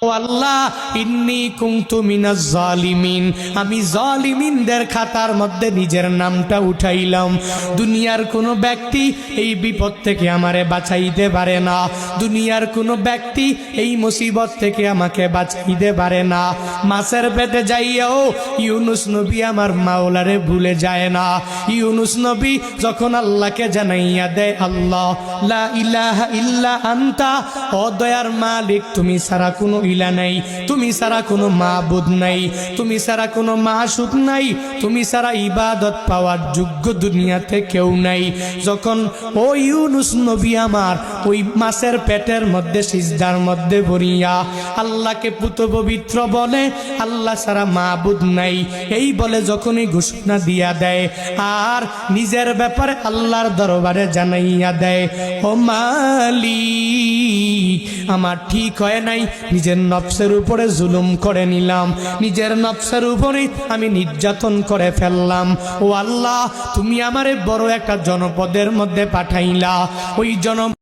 ও আল্লাহ, ইন্নী কুনতু মিনাজ জালিমিন, আমি জালিমিনদের খাতার মধ্যে নিজের নামটা উঠাইলাম। দুনিয়ার কোনো ব্যক্তি এই বিপদ থেকে আমারে বাঁচাইতে পারে না, দুনিয়ার কোনো ব্যক্তি এই মুসিবত থেকে আমাকে বাঁচাইতে পারে না। মাছের পেটে যাইয়াও ইউনুস নবী আমার মাওলারে ভুলে যায় না। ইউনুস নবী যখন আল্লাহকে জানাইয়া দেয়, আল্লাহ লা ইলাহা ইল্লা আনতা, ও দয়ার মালিক তুমি ছাড়া কোনো ইলা নাই, তুমি ছাড়া কোনো মাবুদ নাই, তুমি ছাড়া কোনো মাশুক নাই, তুমি ছাড়া ইবাদত পাওয়ার যোগ্য দুনিয়াতে কেউ নাই। যখন ও ইউনুস নবী আমার ওই মাছের পেটের মধ্যে সিজদার মধ্যে পড়িয়া আল্লাহকে পুত পবিত্র বলে, আল্লাহ ছাড়া মাবুদ নাই এই বলে যখনই ঘোষণা দিয়া দেয় আর নিজের ব্যাপারে আল্লাহর দরবারে জানাইয়া দেয়, ও মালিক আমার ঠিক হয় নাই, নিজের নফসের উপরে জুলুম করে নিলাম, নিজের নফসের উপরে আমি নির্যাতন করে ফেললাম। ও আল্লাহ, তুমি আমারে বড় একটা জনপদের মধ্যে পাঠাইলা, ওই